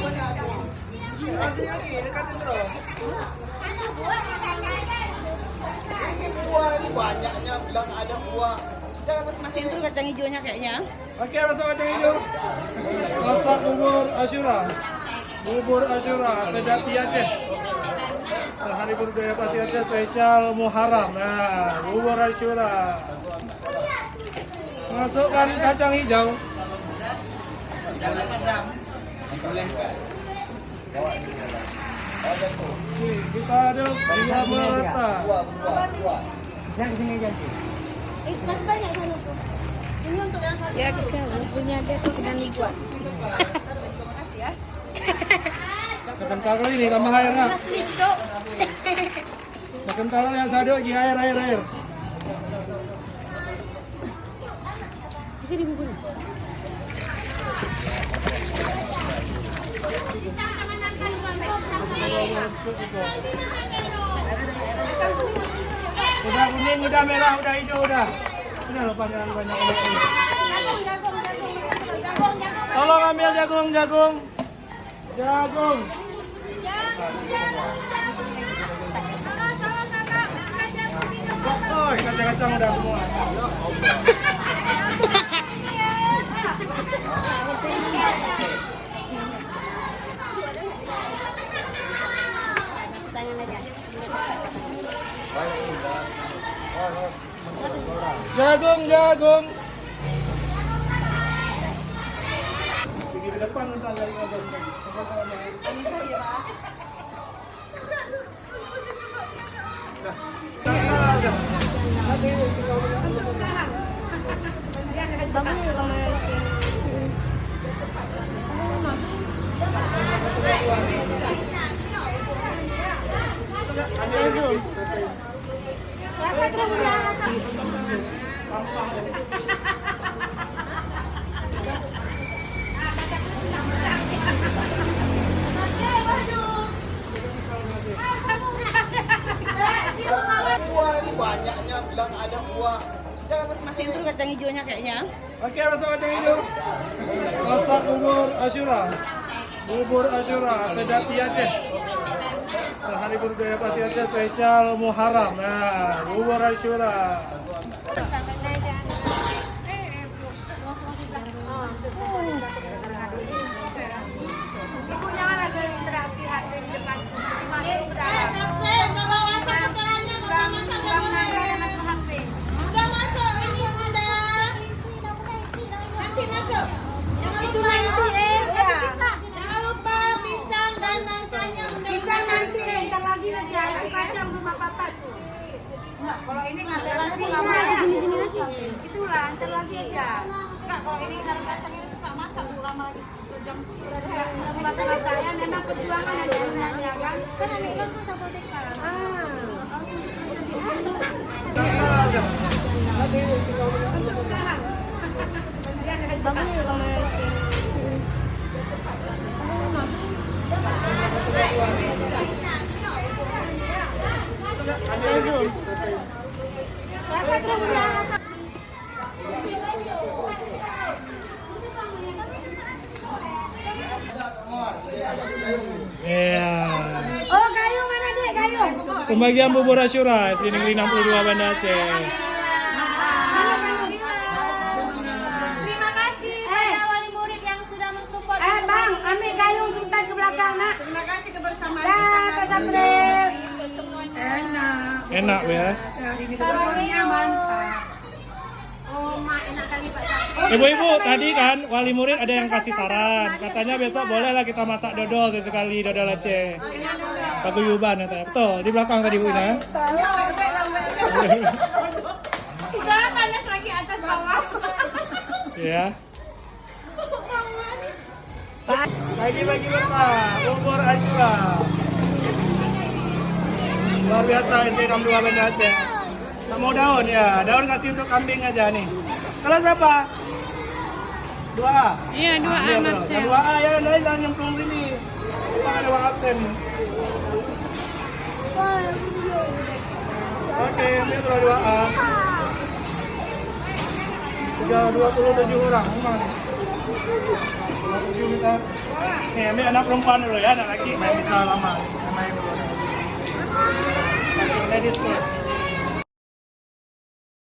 Ini buah ini banyaknya bilang ada buah. Masih itu kacang hijaunya kayaknya. Oke, masak kacang hijau. Masak bubur Asyura. Bubur Asyura Sedati Aceh. Sehari Budaya Pasti Aceh spesial Muharram. Nah, bubur Asyura. Masukkan kacang hijau. Kita aduk hingga merata. Bisa ke sini aja. Masih banyak sana tuh. Ini untuk yang satu. Ya bisa, punya dia sedang dibuat. Terima kasih ya. Kental kali ini tambah air nak. Mas Lito. Kental yang satu lagi air. Bisa dibungkus. Udah kuning, udah merah, udah hijau, udah. Ini loh banyak. Tolong ambil jagung. Kacang-kacang udah semua. Jagung. Pergi ke depan entar dari jagung. Buah ini banyaknya bilang ada buah. Masih itu kacang hijaunya kayaknya. Oke, masak kacang hijau. Masak bubur Asyura. Bubur Asyura Sedati Aceh. Sehari Budaya Pasti Aceh spesial Muharram. Nah, bubur Asyura. Ibu jangan ada interaksi HP di depan. Udah masuk ini udah. Nanti masuk. Itu nanti Jangan lupa pisang dan nansanya udah. Pisang nanti, ntar lagi aja. Itu kacang rumah papa tuh. Kalau ini nggak lagi Sini aja. Itulah, ntar lagi aja. Enggak, kalau ini karena kacang ini nggak masak lama lagi sejam. Masalah saya memang perjuangan aja kan. Kan ada bilang tuh satu dekar. Iya. Oh, kayu mana dek? Kayu. Pembagian bubur Asyura di Negeri 62 Banda Aceh. Terima kasih kepada wali murid yang sudah mensupport. Bang, ambil kayu simpan ke belakang, nak. Terima kasih kebersamaan Dah, Kak Sabril. Enak ya. Sabarnya mantap. Oh, mak enak kali Pak Sapri. Ibu-ibu, tadi kan wali murid ada yang kasih saran. Katanya besok bolehlah kita masak dodol sesekali, dodol Aceh. Paguyuban ya, betul. Di belakang tadi Bu Ina. Udah panas lagi atas bawah. Ya. Bagi-bagi Bapak, bubur Asyura. Luar biasa NC 62 Banda Aceh. Tak mau daun ya, daun kasih untuk kambing aja nih. Kelas berapa? 2A? Iya, 2A Mas. 2A ya, lain jangan nyemplung sini. Bang ada uang absen. Oke, ini 2A. 27 orang, memang. 27 minta. Nih, ambil anak perempuan dulu ya, anak laki main bisa lama. Main dulu. Ladies first.